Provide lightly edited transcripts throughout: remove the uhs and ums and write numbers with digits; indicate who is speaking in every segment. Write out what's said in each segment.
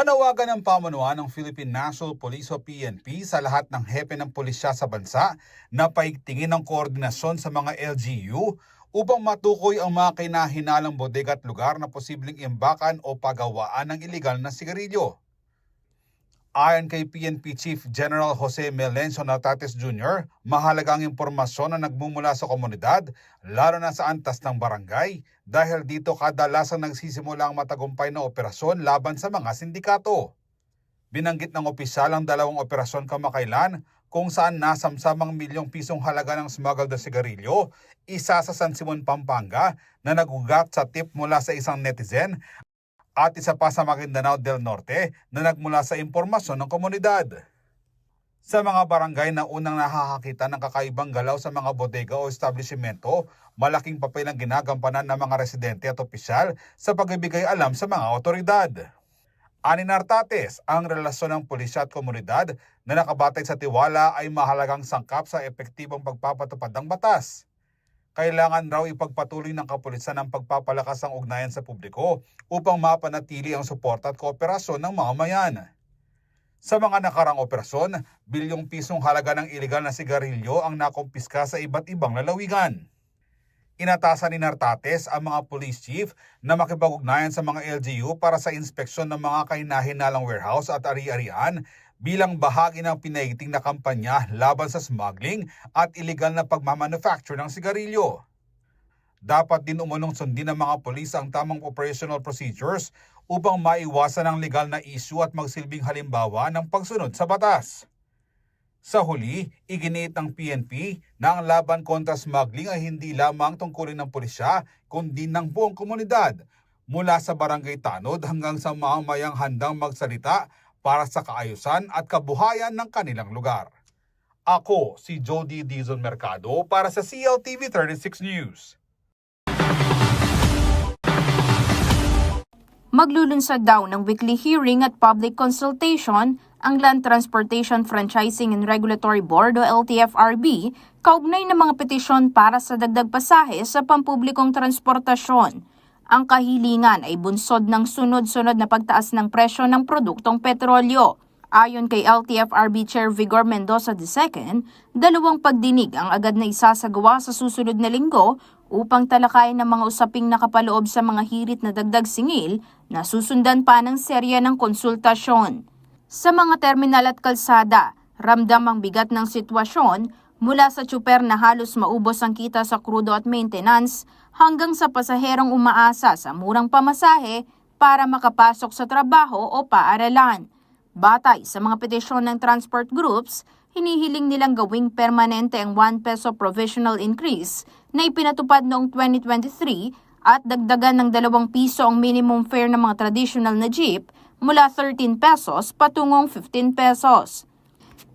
Speaker 1: Panawagan ng pamunuan ng Philippine National Police o PNP sa lahat ng hepe ng pulisya sa bansa na paigtingin ang koordinasyon sa mga LGU upang matukoy ang mga kinahinalang bodega at lugar na posibleng imbakan o pagawaan ng iligal na sigarilyo. Ayon kay PNP Chief General Jose Melencio Natates Jr., mahalagang impormasyon na nagmumula sa komunidad, lalo na sa antas ng barangay, dahil dito kadalasang nagsisimula ang matagumpay na operasyon laban sa mga sindikato. Binanggit ng opisyal ang dalawang operasyon kamakailan kung saan nasamsamang milyong pisong halaga ng smuggled na sigarilyo, isa sa San Simon, Pampanga na nagugat sa tip mula sa isang netizen, at isa pa sa Maguindanao del Norte na nagmula sa impormasyon ng komunidad. Sa mga barangay na unang nakakakita ng kakaibang galaw sa mga bodega o establishmento, malaking papel ang ginagampanan ng mga residente at opisyal sa pagbibigay alam sa mga otoridad. Ani Nartates, ang relasyon ng pulisya at komunidad na nakabatay sa tiwala ay mahalagang sangkap sa epektibong pagpapatupad ng batas. Kailangan raw ipagpatuloy ng kapulisan ang pagpapalakas ng ugnayan sa publiko upang mapanatili ang suporta at kooperasyon ng mamamayan. Sa mga nakarang operasyon, bilyong pisong halaga ng iligal na sigarilyo ang nakumpiska sa iba't ibang lalawigan. Inatasan ni Nartates ang mga police chief na makipag-ugnayan sa mga LGU para sa inspeksyon ng mga kahinahinalang warehouse at ari-arian bilang bahagi ng pinaiting na kampanya laban sa smuggling at iligal na pagmamanufacture ng sigarilyo. Dapat din umunong sundin ng mga pulis ang tamang operational procedures upang maiwasan ang legal na issue at magsilbing halimbawa ng pagsunod sa batas. Sa huli, iginiit ng PNP na ang laban kontra smuggling ay hindi lamang tungkulin ng pulisya kundi ng buong komunidad, mula sa barangay tanod hanggang sa mamamayang handang magsalita para sa kaayusan at kabuhayan ng kanilang lugar. Ako si Jody Dizon Mercado para sa CLTV 36 News.
Speaker 2: Maglulunsad daw ng weekly hearing at public consultation ang Land Transportation Franchising and Regulatory Board o LTFRB kaugnay ng mga petisyon para sa dagdag pasahe sa pampublikong transportasyon. Ang kahilingan ay bunsod ng sunod-sunod na pagtaas ng presyo ng produktong petrolyo. Ayon kay LTFRB Chair Vigor Mendoza II, dalawang pagdinig ang agad na isasagawa sa susunod na linggo upang talakayin ng mga usaping nakapaloob sa mga hirit na dagdag singil na susundan pa ng serya ng konsultasyon. Sa mga terminal at kalsada, ramdam ang bigat ng sitwasyon mula sa tsuper na halos maubos ang kita sa krudo at maintenance hanggang sa pasaherong umaasa sa murang pamasahe para makapasok sa trabaho o paaralan. Batay sa mga petisyon ng transport groups, hinihiling nilang gawing permanente ang 1 peso provisional increase na ipinatupad noong 2023 at dagdagan ng 2 piso ang minimum fare ng mga traditional na jeep mula 13 pesos patungong 15 pesos.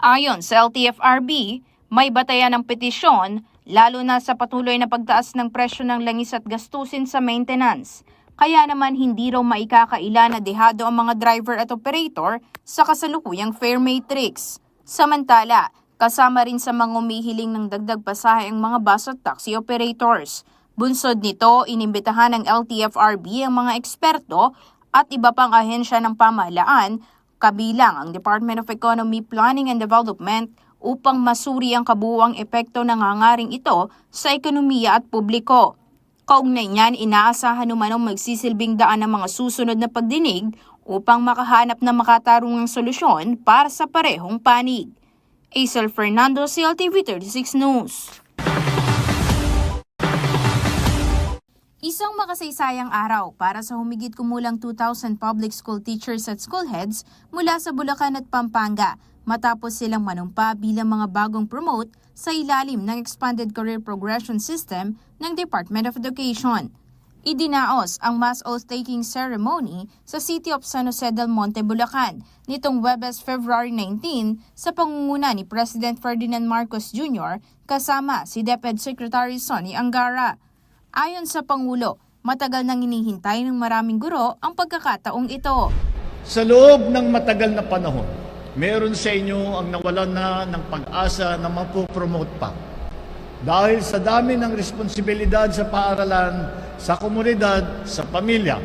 Speaker 2: Ayon sa LTFRB, may batayan ng petisyon lalo na sa patuloy na pagtaas ng presyo ng langis at gastusin sa maintenance. Kaya naman hindi raw maikakaila na dehado ang mga driver at operator sa kasalukuyang fare matrix. Samantala, kasama rin sa mga umihiling ng dagdag pasahe ang mga bus at taxi operators. Bunsod nito, inimbitahan ng LTFRB ang mga eksperto at iba pang ahensya ng pamahalaan, kabilang ang Department of Economy, Planning and Development upang masuri ang kabuuang epekto ng hangaring ito sa ekonomiya at publiko. Kaugnay niyan, inaasahan umanong magsisilbing daan ng mga susunod na pagdinig upang makahanap ng makatarungang solusyon para sa parehong panig. Aisel Fernando, CLTV 36 News. Isang makasaysayang araw para sa humigit kumulang 2,000 public school teachers at school heads mula sa Bulacan at Pampanga matapos silang manumpa bilang mga bagong promote sa ilalim ng Expanded Career Progression System ng Department of Education. Idinaos ang mass oath-taking ceremony sa City of San Jose del Monte, Bulacan nitong Huwebes, February 19 sa pangunguna ni President Ferdinand Marcos Jr. kasama si DepEd Secretary Sonny Angara. Ayon sa Pangulo, matagal nang hinihintay ng maraming guro ang pagkakataong ito.
Speaker 3: Sa loob ng matagal na panahon, meron sa inyo ang nawalan na ng pag-asa na mapopromote pa. Dahil sa dami ng responsibilidad sa paaralan, sa komunidad, sa pamilya,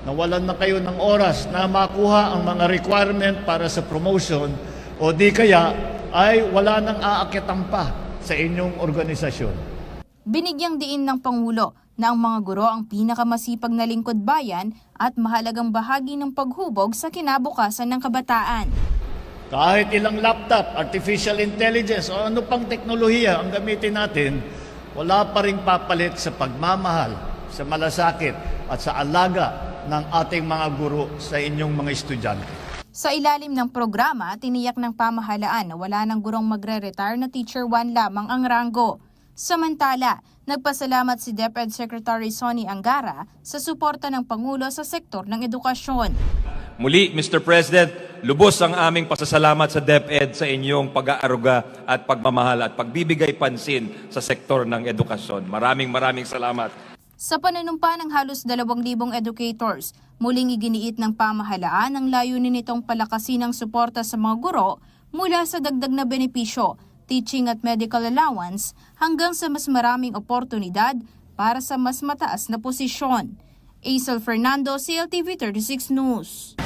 Speaker 3: nawalan na kayo ng oras na makuha ang mga requirement para sa promotion o di kaya ay wala nang aakyatan pa sa inyong organisasyon.
Speaker 2: Binigyang diin ng Pangulo na ang mga guro ang pinakamasipag na lingkod bayan at mahalagang bahagi ng paghubog sa kinabukasan ng kabataan.
Speaker 3: Kahit ilang laptop, artificial intelligence o ano pang teknolohiya ang gamitin natin, wala pa ring papalit sa pagmamahal, sa malasakit at sa alaga ng ating mga guro sa inyong mga estudyante.
Speaker 2: Sa ilalim ng programa, tiniyak ng pamahalaan na wala ng gurong magre-retire na Teacher 1 lamang ang ranggo. Samantala, nagpasalamat si DepEd Secretary Sonny Angara sa suporta ng Pangulo sa sektor ng edukasyon.
Speaker 4: Muli, Mr. President, lubos ang aming pasasalamat sa DepEd sa inyong pag-aaruga at pagmamahal at pagbibigay pansin sa sektor ng edukasyon. Maraming salamat.
Speaker 2: Sa panunumpa ng halos 2,000 educators, muling iginiit ng pamahalaan ang layunin nitong palakasin ang suporta sa mga guro mula sa dagdag na benepisyo, teaching at medical allowance hanggang sa mas maraming oportunidad para sa mas mataas na posisyon. Aisel Fernando, CLTV 36 News.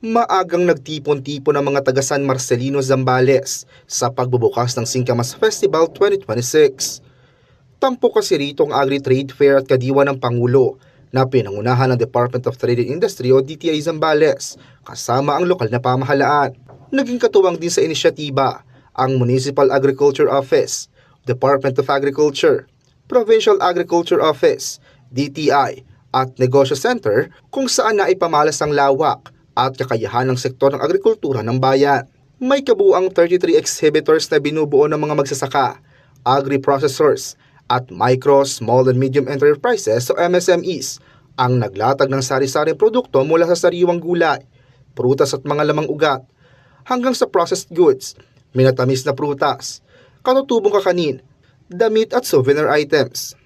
Speaker 5: Maagang nagtipon-tipon ang mga taga San Marcelino, Zambales sa pagbubukas ng Singkamas Festival 2026. Tampok kasi rito ang Agri-Trade Fair at kadiwa ng Pangulo na pinangunahan ng Department of Trade and Industry o DTI Zambales kasama ang lokal na pamahalaan. Naging katuwang din sa inisyatiba ang Municipal Agriculture Office, Department of Agriculture, Provincial Agriculture Office, DTI at Negosyo Center kung saan naipamalas ang lawak at kakayahan ng sektor ng agrikultura ng bayan. May kabuang 33 exhibitors na binubuo ng mga magsasaka, agri-processors at micro, small and medium enterprises o MSMEs ang naglatag ng sari-saring produkto mula sa sariwang gulay, prutas at mga lamang ugat, hanggang sa processed goods, minatamis na prutas, katutubong kakanin, damit at souvenir items.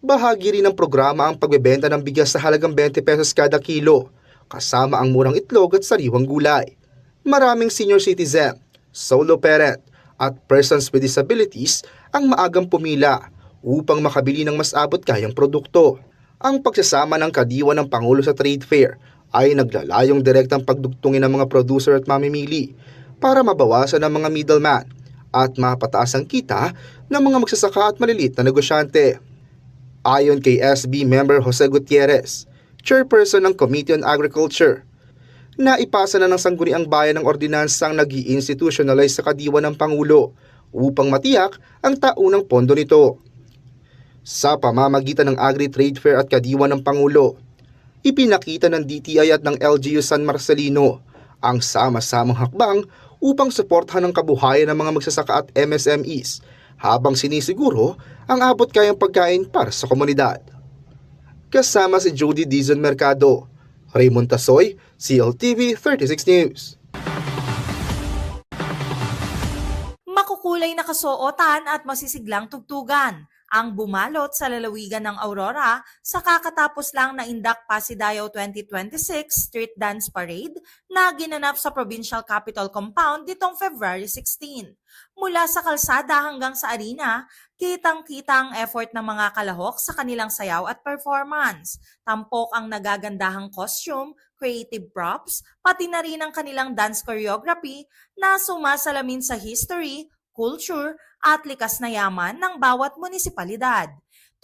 Speaker 5: Bahagi rin ng programa ang pagbebenta ng bigas sa halagang 20 pesos kada kilo, kasama ang murang itlog at sariwang gulay. Maraming senior citizen, solo parent at persons with disabilities ang maagang pumila upang makabili ng mas abot kayang produkto. Ang pagsasama ng kadiwa ng Pangulo sa trade fair ay naglalayong direktang pagdugtungin ng mga producer at mamimili para mabawasan ang mga middleman at mapataas ang kita ng mga magsasaka at maliliit na negosyante. Ayon kay SB member Jose Gutierrez, chairperson ng Committee on Agriculture, naipasa na ng Sangguniang Bayan ng ordinansang nag-i-institutionalize sa kadiwa ng Pangulo upang matiyak ang taunang pondo nito. Sa pamamagitan ng Agri-Trade Fair at kadiwa ng Pangulo, ipinakita ng DTI at ng LGU San Marcelino ang sama-samang hakbang upang suportahan ang kabuhayan ng mga magsasaka at MSMEs habang sinisiguro ang abot kayang pagkain para sa komunidad. Kasama si Jody Dizon Mercado, Raymond Tasoy, CLTV 36 News.
Speaker 6: Makukulay na kasuotan at masisiglang tugtugan ang bumalot sa lalawigan ng Aurora sa kakatapos lang na Indak Pasidayaw 2026 Street Dance Parade na ginanap sa Provincial Capitol Compound nitong February 16. Mula sa kalsada hanggang sa arena, kitang-kita ang effort ng mga kalahok sa kanilang sayaw at performance. Tampok ang nagagandahang costume, creative props, pati na rin ang kanilang dance choreography na sumasalamin sa history, culture at likas na yaman ng bawat munisipalidad.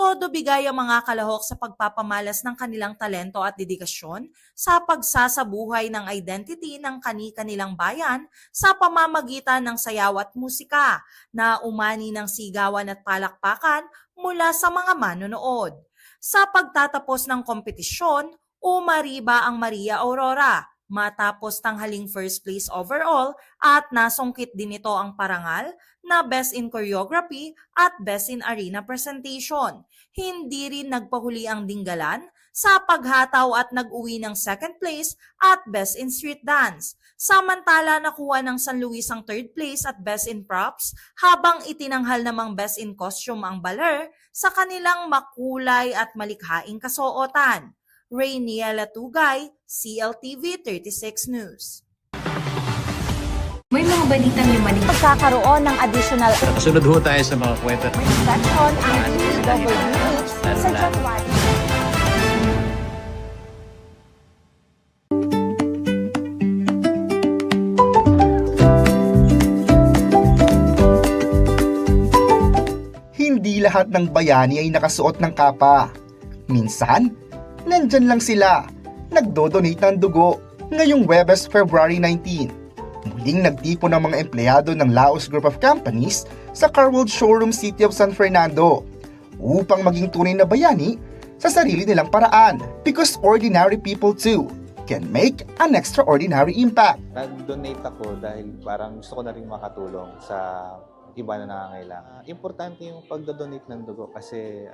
Speaker 6: Todo bigay ang mga kalahok sa pagpapamalas ng kanilang talento at dedikasyon sa pagsasabuhay ng identity ng kani-kanilang bayan sa pamamagitan ng sayaw at musika na umani ng sigawan at palakpakan mula sa mga manonood. Sa pagtatapos ng kompetisyon, umariba ang Maria Aurora, matapos tanghaling first place overall at nasungkit din ito ang parangal na Best in Choreography at Best in Arena Presentation. Hindi rin nagpahuli ang Dinggalan sa paghataw at nag-uwi ng second place at Best in Street Dance. Samantala nakuha ng San Luis ang third place at Best in Props habang itinanghal namang Best in Costume ang Baler sa kanilang makulay at malikhaing kasuotan. Rainiela Tugay, CLTV 36 News.
Speaker 7: May mga balitang lumalim.
Speaker 8: Magkakaroon ng additional
Speaker 3: Kasunod ho tayo sa mga kwento.
Speaker 8: section ang DWH sa January.
Speaker 5: Hindi lahat ng bayani ay nakasuot ng kapa. Minsan, nandyan lang sila, nagdodonate ng dugo. Ngayong Webes, February 19, muling nagtipon ng mga empleyado ng Laos Group of Companies sa Carworld Showroom City of San Fernando upang maging tunay na bayani sa sarili nilang paraan, because ordinary people too can make an extraordinary impact.
Speaker 9: Nag-donate ako dahil parang gusto ko na rin makatulong sa iba na nangangailangan. Importante yung pagdodonate ng dugo kasi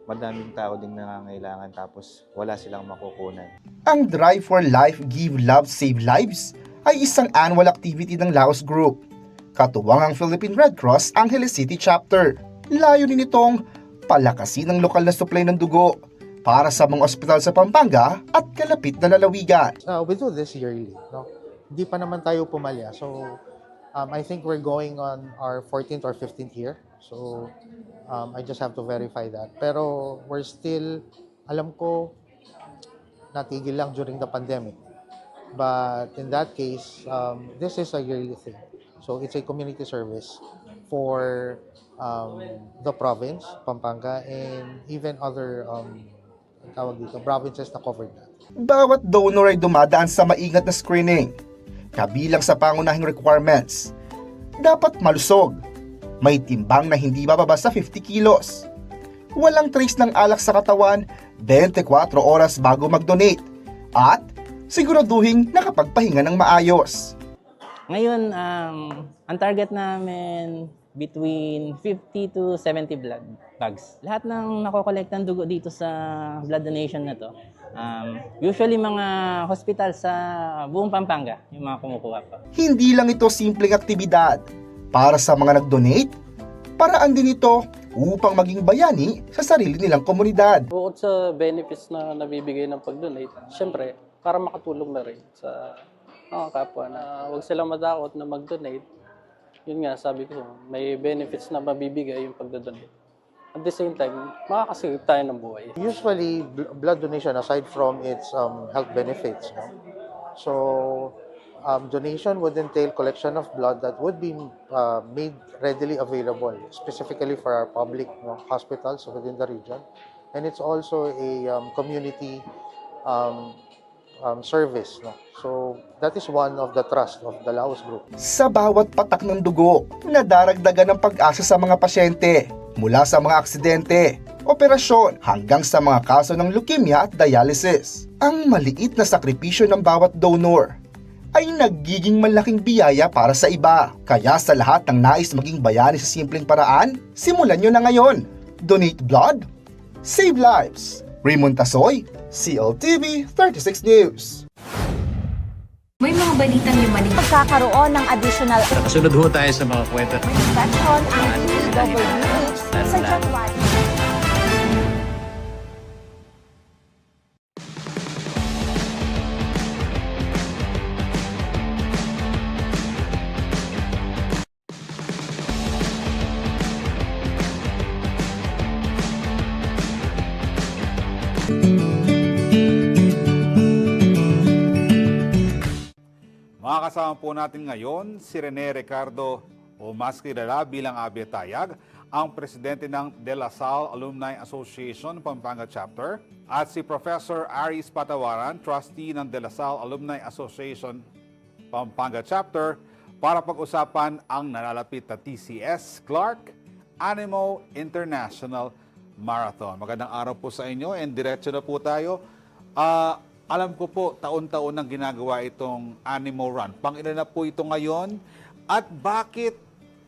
Speaker 9: madaming tao ding nangangailangan tapos wala silang makukunan.
Speaker 5: Ang Drive for Life, Give Love, Save Lives ay isang annual activity ng Laos Group. Katuwang ang Philippine Red Cross Angeles City Chapter. Layunin nitong palakasin ang lokal na supply ng dugo para sa mga ospital sa Pampanga at kalapit na lalawigan.
Speaker 10: We do this yearly. No? Hindi pa naman tayo pumalya. So, I think we're going on our 14th or 15th year. So, I just have to verify that. Pero we're still, alam ko, natigil lang during the pandemic. But in that case, this is a yearly thing. So, it's a community service for the province, Pampanga, and even other provinces na covered na.
Speaker 5: Bawat donor ay dumadaan sa maingat na screening. Kabilang sa pangunahing requirements, dapat malusog, may timbang na hindi bababa sa 50 kilos, walang trace ng alak sa katawan 24 oras bago mag-donate, at siguraduhin nakapagpahinga ng maayos.
Speaker 11: Ngayon, ang target namin between 50 to 70 blood bags. Lahat ng nakokolekta ng dugo dito sa blood donation na to, usually mga hospital sa buong Pampanga, yung mga kumukuha pa.
Speaker 5: Hindi lang ito simpleng aktibidad. Para sa mga nag-donate, paraan din ito upang maging bayani sa sarili nilang komunidad.
Speaker 12: Bukod sa benefits na nabibigay ng pag-donate, syempre, para makatulong na rin sa mga kapwa na huwag silang matakot na mag-donate. Yun nga, sabi ko, may benefits na mabibigay yung pag-donate. At the same time, makakasave tayo ng buhay.
Speaker 10: Usually, blood donation, aside from its health benefits, no? So, donation would entail collection of blood that would be made readily available, specifically for our public hospitals within the region. And it's also a community service. No? So, that is one of the trust of the Laos Group.
Speaker 5: Sa bawat patak ng dugo, nadaragdagan ng pag-asa sa mga pasyente, mula sa mga aksidente, operasyon, hanggang sa mga kaso ng leukemia at dialysis. Ang maliit na sakripisyo ng bawat donor ay nagiging malaking biyaya para sa iba. Kaya sa lahat ng nais maging bayani sa simpleng paraan, simulan nyo na ngayon. Donate blood, save lives. Raymond Tasoy, CLTV 36 News.
Speaker 7: May mga balitang lumalim.
Speaker 8: Magkakaroon ng additional
Speaker 3: Kasunod ho tayo sa mga kwento.
Speaker 8: section ang DWH sa January.
Speaker 1: Mga kasama po natin ngayon, si Rene Ricardo o mas kilala bilang Abby Tayag, ang presidente ng De La Salle Alumni Association Pampanga Chapter, at si Professor Aris Patawaran, trustee ng De La Salle Alumni Association Pampanga Chapter, para pag-usapan ang nalalapit na TCS Clark Animo International Marathon. Magandang araw po sa inyo and diretso na po tayo. Alam ko po, taon-taon nang ginagawa itong Animo Run. Pang-ilan na po ito ngayon? At bakit,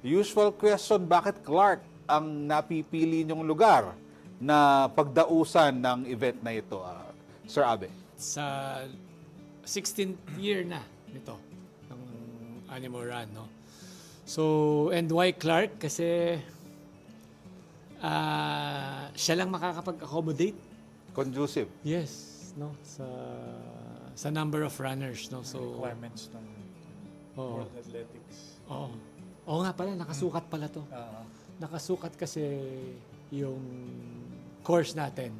Speaker 1: usual question, bakit Clark ang napipili niyong lugar na pagdausan ng event na ito, Sir Abe?
Speaker 13: Sa 16th year na nito ng Animo Run, no? So, and why Clark? Kasi siya lang makakapag-accommodate.
Speaker 1: Conducive.
Speaker 13: Yes, no? Sa number of runners, no? So,
Speaker 3: Requirements ng World Athletics.
Speaker 13: Oo. Oo nga pala, nakasukat pala to. Nakasukat kasi yung course natin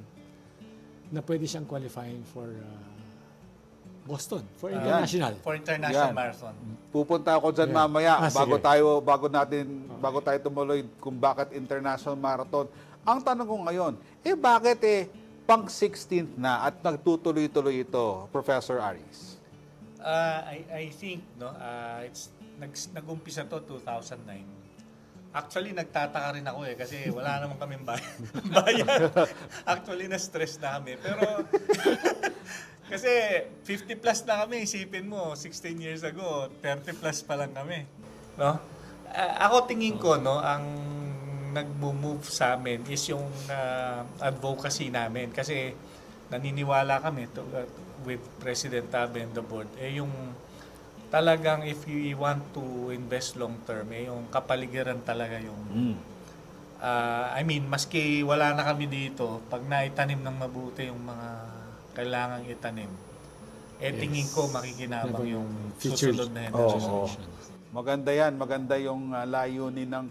Speaker 13: na pwede siyang qualifying for Boston, for international.
Speaker 3: For international
Speaker 1: Yan.
Speaker 3: marathon.
Speaker 1: Pupunta ako dyan
Speaker 13: Yeah.
Speaker 1: mamaya
Speaker 13: Sige.
Speaker 1: bago tayo tumuloy kung bakit international marathon. Ang tanong ko ngayon, bakit pang 16th na at nagtutuloy-tuloy ito, Professor Aris?
Speaker 3: I think it's nag-umpisa to 2009. Actually nagtataka rin ako kasi wala naman kaming bayad. Actually na-stress na kami pero kasi 50 plus na kami, isipin mo 16 years ago, 30 plus pa lang kami, no? Ako tingin ko ang nagmo-move sa amin is yung advocacy namin kasi naniniwala kami with President Abe and the board yung talagang if you want to invest long term yung kapaligiran talaga yung I mean maski wala na kami dito pag naitanim ng mabuti yung mga kailangang itanim tingin ko makikinabang yung susunod na generation.
Speaker 1: Maganda yung layunin ng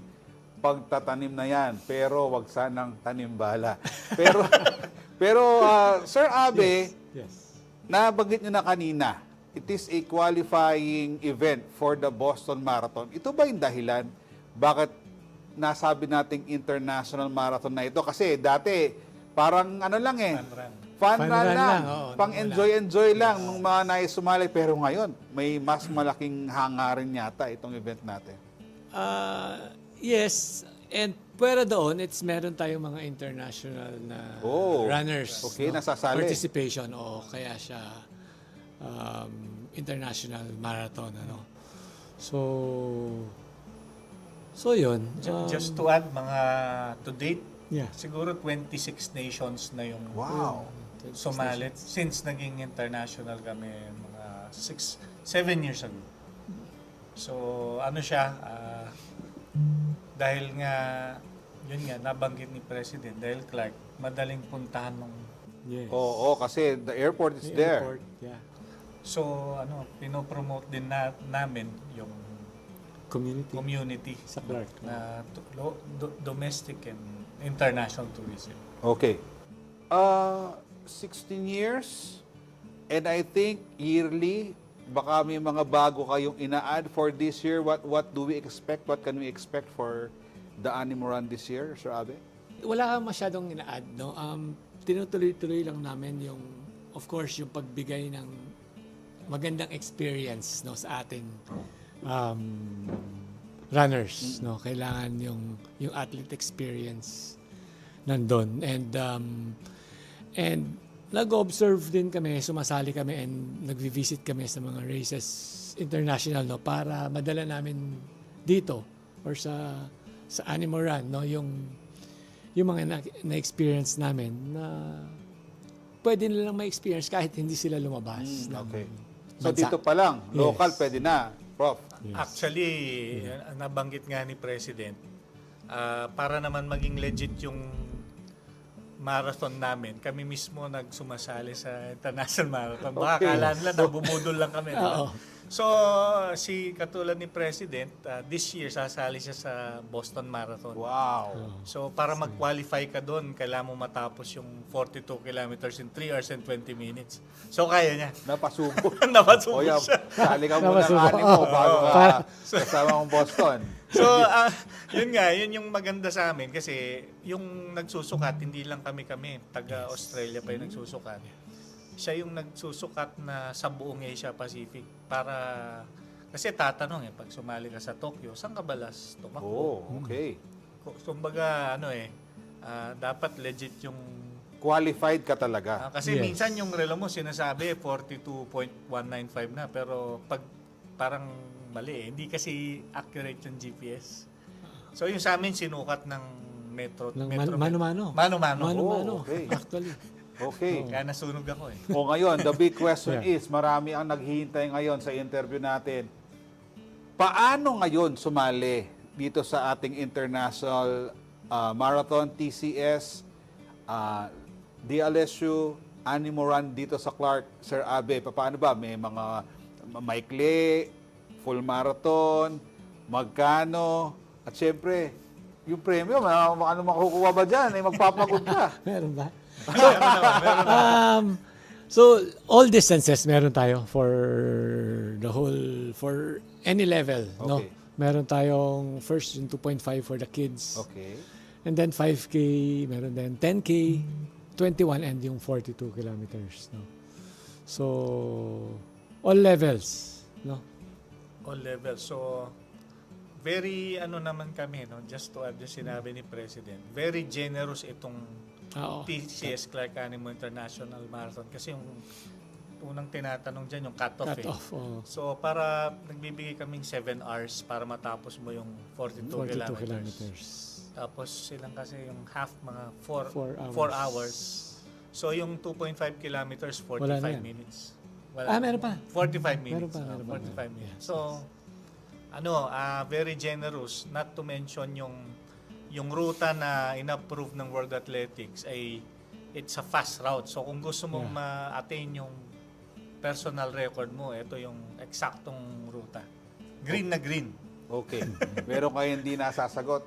Speaker 1: pagtatanim na yan, pero wag sanang tanimbala. Pero Sir Abe, nabanggit niyo na kanina, it is a qualifying event for the Boston Marathon. Ito ba yung dahilan bakit nasabi nating international marathon na ito? Kasi dati parang fun run lang. Pang enjoy lang nung mga naisumali. Pero ngayon, may mas malaking hangarin yata itong event natin.
Speaker 13: Yes, and pwera doon, meron tayong mga international na runners.
Speaker 1: Okay, nasasali.
Speaker 13: Participation, kaya siya international marathon. So yun.
Speaker 3: Just to add, mga to date,
Speaker 13: Yeah.
Speaker 3: siguro 26 nations na yung sumalit since naging international kami mga 7 years ago. So ano siya, dahil nga, yun nga, nabanggit ni President, dahil Clark, madaling puntahan ng
Speaker 1: Oo, kasi the airport is there.
Speaker 13: Airport, yeah.
Speaker 3: So pinopromote din namin yung community
Speaker 13: sa Clark.
Speaker 3: na domestic and international tourism.
Speaker 1: Okay. 16 years, and I think yearly, baka may mga bago kayong ina-add for this year. What do we expect? What can we expect for the Animo Run this year, Sir Abe?
Speaker 13: Wala kang masyadong ina-add, no? Tinutuloy-tuloy lang namin yung, of course, yung pagbigay ng magandang experience, no, sa ating runners, no? Kailangan yung athlete experience nandun. And nag-observe din kami, sumasali kami and nag-visit kami sa mga races international, no, para madala namin dito or sa Animo Run, no, yung mga na-experience namin na pwede nilang ma-experience kahit hindi sila lumabas.
Speaker 1: Okay. So dito pa lang, local pwede na, Prof.
Speaker 13: Yes.
Speaker 3: Actually, nabanggit nga ni President, para naman maging legit yung marathon namin, kami mismo nagsumasali sa international marathon. Baka akala nila na bumudol lang kami. So, katulad ni President, this year sasali siya sa Boston Marathon.
Speaker 1: Wow.
Speaker 3: So, para mag-qualify ka doon, kailangan mo matapos yung 42 kilometers in 3 hours and 20 minutes. So, kaya niya.
Speaker 1: Napasubo.
Speaker 3: Napasubo siya.
Speaker 1: Sali ka muna ng Animo bago ka kasama mong Boston.
Speaker 3: So, yun nga, yun yung maganda sa amin kasi yung nagsusukat, hindi lang kami, taga-Australia pa yung nagsusukat. Siya yung nagsusukat na sa buong Asia Pacific para, kasi tatanong pag sumali ka sa Tokyo, saan ka balas tumakbo?
Speaker 1: Okay.
Speaker 3: Kumbaga, dapat legit yung
Speaker 1: qualified ka talaga.
Speaker 3: Kasi minsan yung relo mo sinasabi 42.195 na, pero pag parang mali hindi kasi accurate yung GPS. So yung sa amin sinukat ng Metro.
Speaker 13: Mano-mano.
Speaker 3: Mano-mano.
Speaker 13: Mano-mano,
Speaker 1: okay.
Speaker 13: actually.
Speaker 1: Okay.
Speaker 3: Kaya nasunog ako eh.
Speaker 1: O ngayon, the big question is, marami ang naghihintay ngayon sa interview natin. Paano ngayon sumali dito sa ating international marathon, TCS, DLSU, Animo Run dito sa Clark, Sir Abe? Paano ba? May mga maikli, full marathon, magkano, at syempre, yung premium, ano makukuha ba dyan? Magpapagod ka.
Speaker 13: Meron ba? So all distances meron tayo for any level, no?
Speaker 1: Okay.
Speaker 13: Meron tayong first yung 2.5 for the kids.
Speaker 1: Okay.
Speaker 13: And then 5K, meron din 10K, 21 and yung 42 kilometers, no? So all levels, no?
Speaker 3: All levels. So very naman kami, no? Just to add yung sinabi ni President. Very generous itong TCS Clark Animo International Marathon kasi yung unang tinatanong dyan yung cut-off. So para nagbibigay kaming 7 hours para matapos mo yung 42 kilometers. Tapos silang kasi yung half mga 4 hours. So yung 2.5 kilometers 45 minutes.
Speaker 13: Meron pa.
Speaker 3: 45 minutes.
Speaker 13: Meron pa.
Speaker 3: 45 minutes. So very generous, not to mention yung ruta na in-approve ng World Athletics ay it's a fast route. So kung gusto mong ma-attain yung personal record mo, ito yung eksaktong ruta. Green na green.
Speaker 1: Okay. Meron kayo hindi nasasagot.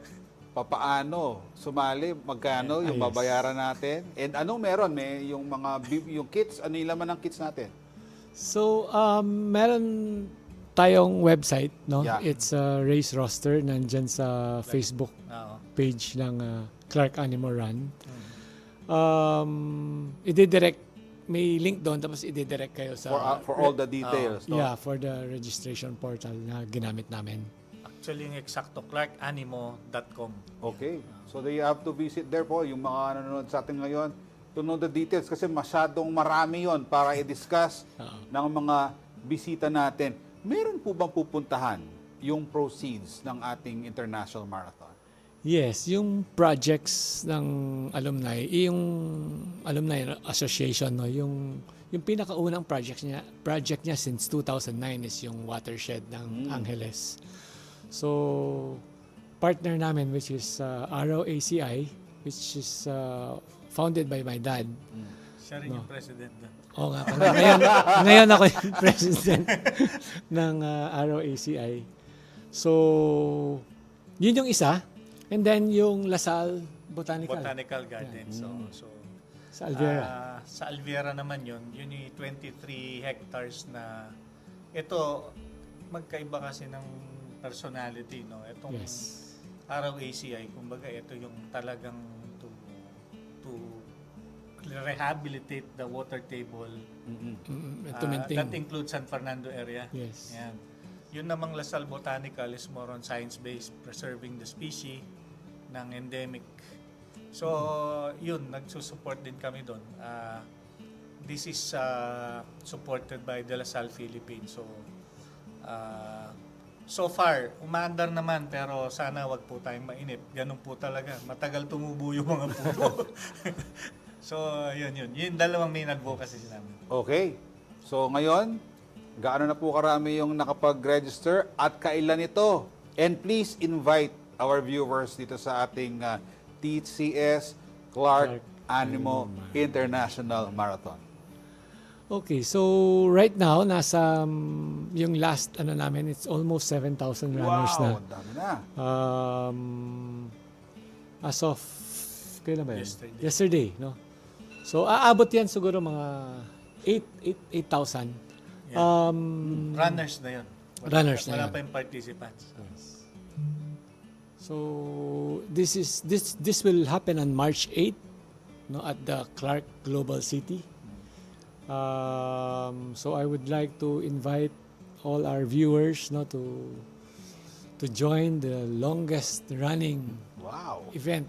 Speaker 1: Papaano sumali? Magkano yung babayaran natin? And anong meron? May yung yung kits, ano yung laman ng kits natin?
Speaker 13: So meron tayong website, no?
Speaker 1: Yeah.
Speaker 13: It's a race roster nandyan sa Facebook page ng Clark Animo Run. I-direct, may link doon tapos i-direct kayo sa
Speaker 1: For all the details. No?
Speaker 13: Yeah, for the registration portal na ginamit namin.
Speaker 3: Actually, yung eksakto, clarkanimo.com.
Speaker 1: Okay. So they have to visit there po, yung mga nanonood sa atin ngayon, to know the details kasi masyadong marami yon para i-discuss ng mga bisita natin. Meron po bang pupuntahan yung proceeds ng ating international marathon?
Speaker 13: Yes, yung projects ng alumni, yung alumni association, no, yung pinakaunang project niya since 2009 is yung watershed ng Angeles. So partner namin which is ROACI, which is founded by my dad.
Speaker 3: Siya rin yung president doon.
Speaker 13: Oo nga pala. Ngayon ako yung president ng ROACI. So, yun yung isa. And then yung Lasal Botanical
Speaker 3: Gardens. So,
Speaker 13: sa Alviera.
Speaker 3: Sa Alviera naman yun yung 23 hectares na ito, magkaiba kasi ng personality, no? Itong ROACI, kumbaga ito yung talagang to rehabilitate the water table. That includes San Fernando area.
Speaker 13: Yes.
Speaker 3: Yan. Yun namang Lasal Botanical is more on science-based, preserving the species ng endemic. So, yun, nagsusupport din kami doon. This is supported by De La Salle Philippines. So far, umaandar naman pero sana wag po tayong mainip. Ganun po talaga. Matagal tumubo yung mga puno. So, yun. Yung dalawang main advocacy namin.
Speaker 1: Okay. So, ngayon, gaano na po karami yung nakapag-register at kailan ito? And please invite our viewers dito sa ating TCS Clark Animo International Marathon.
Speaker 13: Okay, so right now, nasa yung last namin, it's almost 7,000 runners na.
Speaker 1: Wow, ang dami na.
Speaker 13: As of, kailan ba yun? Yesterday, no? So, aabot yan siguro mga 8,000.
Speaker 3: Runners na yun.
Speaker 13: Runners na
Speaker 3: Wala
Speaker 13: yun.
Speaker 3: pa yung participants.
Speaker 13: So, this will happen on March 8, no, at the Clark Global City. So I would like to invite all our viewers, no, to join the longest running event.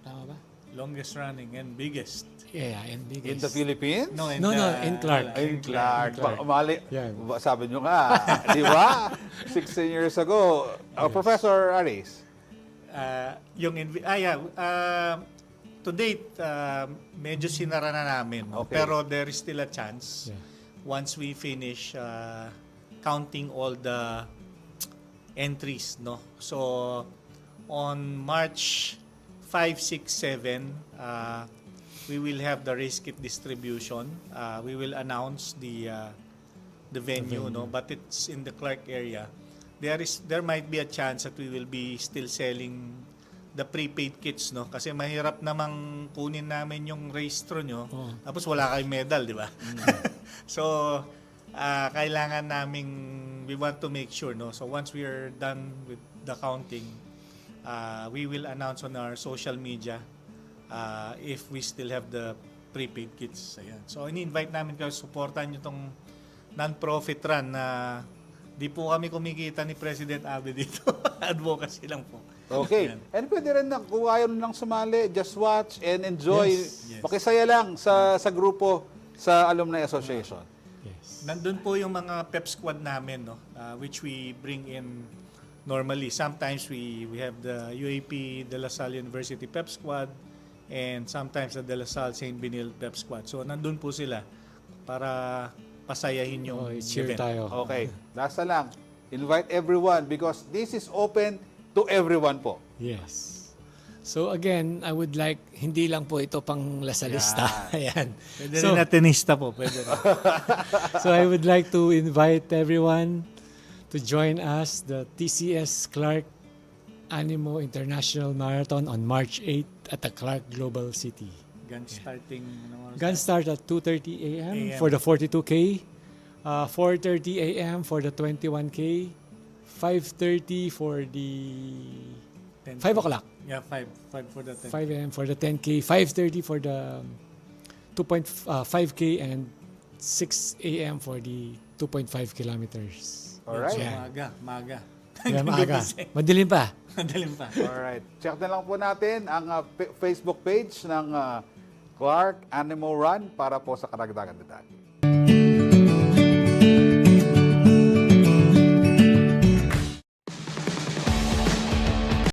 Speaker 13: Tama ba?
Speaker 14: Longest running and biggest.
Speaker 13: Yeah, and biggest.
Speaker 1: In the Philippines?
Speaker 14: No,
Speaker 13: No, in Clark.
Speaker 1: In Clark. Mali,
Speaker 13: Yan.
Speaker 1: sabi nyo nga, di ba? 16 years ago. Professor Aris?
Speaker 14: To date, medyo sinara na namin. No?
Speaker 1: Okay.
Speaker 14: Pero there is still a chance
Speaker 13: Yeah.
Speaker 14: once we finish counting all the entries. No? So, on March 5, 6, 7, we will have the race kit distribution. We will announce the venue, no, but it's in the Clark area. There might be a chance that we will be still selling the prepaid kits, no, kasi mahirap namang kunin namin yung race nyo, tapos wala kayong medal, di ba? So kailangan naming, we want to make sure, no, so once we are done with the counting, we will announce on our social media if we still have the prepaid kits. Ayan. So, ini-invite namin kayo, supportan nyo itong non-profit run na di po kami kumikita ni President Abe dito. Advocacy lang po.
Speaker 1: Okay.
Speaker 14: Ayan.
Speaker 1: And pwede rin na, kung ayaw nang sumali, just watch and enjoy.
Speaker 14: Yes.
Speaker 1: Makisaya lang sa grupo sa Alumni Association.
Speaker 13: Yes.
Speaker 14: Nandun po yung mga pep squad namin, no, which we bring in normally. Sometimes we have the UAP De La Salle University pep squad, and sometimes the De La Salle St. Benil Pep Squad. So, nandun po sila para pasayahin yung
Speaker 13: cheer
Speaker 14: event.
Speaker 13: tayo.
Speaker 1: Okay. Last na lang. Invite everyone because this is open to everyone po.
Speaker 13: Yes. So again, I would like, hindi lang po ito pang lasalista. Ayan.
Speaker 14: Pwede rin na tenista po. Pwede rin.
Speaker 13: So I would like to invite everyone to join us, the TCS Clark Animo International Marathon on March 8 at the Clark Global City.
Speaker 14: Gun starting.
Speaker 13: Gun start at 2:30 a.m.
Speaker 14: AM.
Speaker 13: for the 42K, 4:30 a.m. for the 21K, 5:30 for the 5 o'clock.
Speaker 14: Yeah, 5 for the 10.
Speaker 13: 5 a.m. for the 10K, 5:30 for the 2.5K, and 6 a.m. for the 2.5 kilometers.
Speaker 1: Alright.
Speaker 14: So, maga.
Speaker 13: Yeah, maaga. Madilim pa.
Speaker 14: Madaling pa.
Speaker 1: Alright. Check na lang po natin ang Facebook page ng Clark Animo Run para po sa karagdagan detalye.